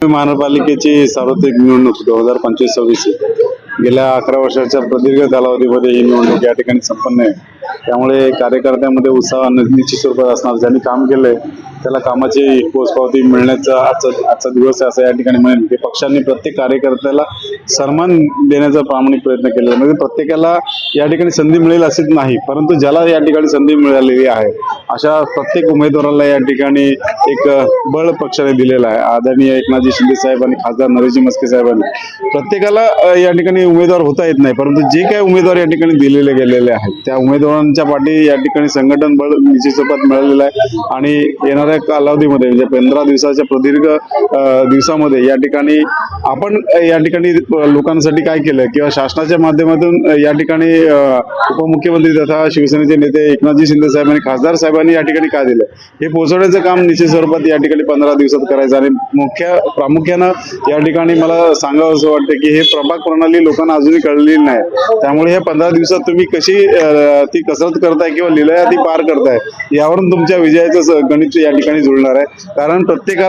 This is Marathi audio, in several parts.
महानगरपालिकेची सार्वत्रिक निवडणूक 2025-26 गेल्या 11 वर्षाच्या प्रदीर्घ कालावधीमध्ये ही निवडणूक या ठिकाणी संपन्न आहे। त्यामुळे कार्यकर्त्यांमध्ये उत्साह निश्चित स्वरूपात असणार। ज्यांनी काम केलंय त्याला कामाची पोचपावती मिळण्याचा आजचा दिवस आहे असं या ठिकाणी म्हणेन की पक्षांनी प्रत्येक कार्यकर्त्याला सन्मान देण्याचा प्रामाणिक प्रयत्न केला। म्हणजे प्रत्येकाला या ठिकाणी संधी मिळेल असेच नाही, परंतु ज्याला या ठिकाणी संधी मिळालेली आहे अशा प्रत्येक उमेदवाराला या ठिकाणी एक बळ पक्षाने दिलेला आहे। आदरणीय एकनाथजी शिंदे साहेब आणि खासदार नरेशजी म्हस्के साहेबांनी प्रत्येकाला या ठिकाणी उमेदवार होता येत नाही, परंतु जे काही उमेदवार या ठिकाणी दिलेले गेलेले आहेत त्या उमेदवारांच्या पाठी या ठिकाणी संघटन बळ निश्चित स्वरूपात मिळालेलं आहे। आणि येणाऱ्या कालावधीमध्ये म्हणजे 15 दिवसाच्या प्रदीर्घ दिवसामध्ये या ठिकाणी आपण या ठिकाणी लोकांसाठी काय केलं किंवा शासनाच्या माध्यमातून या ठिकाणी उपमुख्यमंत्री तथा शिवसेनेचे नेते एकनाथजी शिंदे साहेब आणि खासदार साहेबांनी या ठिकाणी काय दिलं हे पोहोचवण्याचं काम निश्चित स्वरूपात या ठिकाणी 15 दिवसात करायचं। आणि प्रामुख्यानं या ठिकाणी मला सांगावं असं वाटतं की हे प्रभाग प्रणाली लोकांना अजूनही कळलेली नाही, त्यामुळे ह्या 15 दिवसात तुम्ही कशी ती कसरत करताय किंवा लिलया ती पार करताय यावरून तुमच्या विजयाचं गणित या ठिकाणी जुळणार आहे। कारण प्रत्येक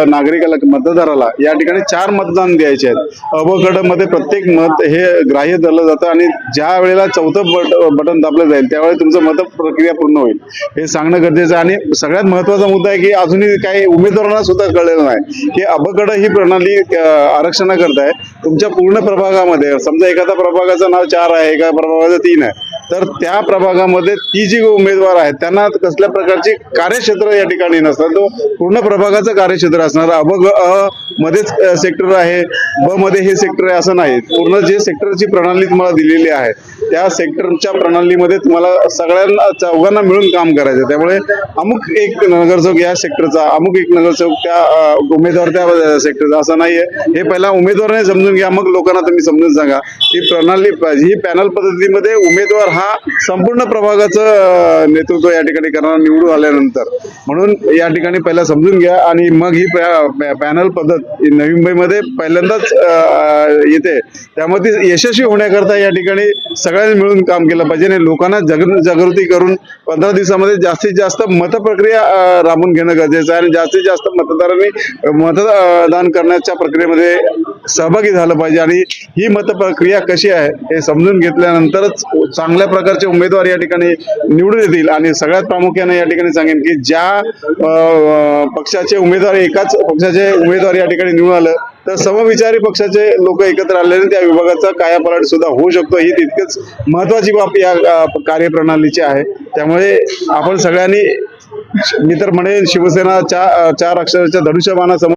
नागरिकाला मतदाराला या ठिकाणी 4 मतदान द्यायचे आहेत। अ ब ग मध्ये प्रत्येक मत हे ग्राह्य धरलं जातं आणि ज्या वेळेला 4थं बटन दाबलं जाईल त्यावेळी तुमचं मत प्रक्रिया पूर्ण होईल हे सांगणं गरजेचं आहे। आणि सगळ्यात महत्वाचा मुद्दा आहे की अजूनही काही उमेदवारांना सुद्धा कळलेलं नाही की अ ब ग ही प्रणाली आरक्षण करताय तुमच्या पूर्ण प्रभागामध्ये। समजा एखाद्या प्रभागाचं नाव 4 आहे, एका प्रभागाचं 3 आहे, तर त्या प्रभागामध्ये ती जी उमेदवार आहेत त्यांना कसल्या प्रकारची कार्यक्षेत्र या ठिकाणी नसतात, तो पूर्ण प्रभागाचं कार्यक्षेत्र असणार। अ मध्येच सेक्टर आहे, ब मध्ये हे सेक्टर आहे असं नाही, पूर्ण जे सेक्टरची प्रणाली तुम्हाला दिलेली आहे त्या सेक्टरच्या प्रणालीमध्ये तुम्हाला सगळ्यांना चौघांना मिळून काम करायचं। त्यामुळे अमुक एक नगरसेवक या सेक्टरचा, अमुक एक नगरसेवक त्या उमेदवार त्या सेक्टरचा असं नाहीये। हे पहिला उमेदवाराने समजून घ्या, मग लोकांना तुम्ही समजून सांगा ही प्रणाली ही पॅनल पद्धतीमध्ये उमेदवार हा संपूर्ण प्रभागाचं नेतृत्व या ठिकाणी करणार निवडून आल्यानंतर। म्हणून या ठिकाणी पहिला समजून घ्या आणि मग ही पॅनल पद्धत नवी मुंबईमध्ये पहिल्यांदाच येते, त्यामध्ये यशस्वी होण्याकरता या ठिकाणी सगळ्यांनी मिळून काम केलं पाहिजे आणि लोकांना जागृती करून 15 दिवसामध्ये जास्तीत जास्त मतप्रक्रिया राबवून घेणं गरजेचं आहे आणि जास्तीत जास्त मतदारांनी मतदान करण्याच्या प्रक्रियेमध्ये सहभागी झालं पाहिजे। आणि ही मतप्रक्रिया कशी आहे हे समजून घेतल्यानंतरच चांगल्या प्रकारचे उमेदवार या ठिकाणी निवडून येतील। आणि सगळ्यात प्रामुख्याने या ठिकाणी सांगेन की ज्या पक्षाचे उमेदवार एकाच पक्षाचे उमेदवार या ठिकाणी निवडून आलं तर समविचारी पक्षाचे लोक एकत्र आल्याने त्या विभागाचा कायापालट सुद्धा होऊ शकतो, ही तितकेच महत्वाची बाब या कार्यप्रणालीची आहे। त्यामुळे आपण सगळ्यांनी मी तर म्हणेन शिवसेना 4 अक्षराच्या धनुष्यबाणासमोर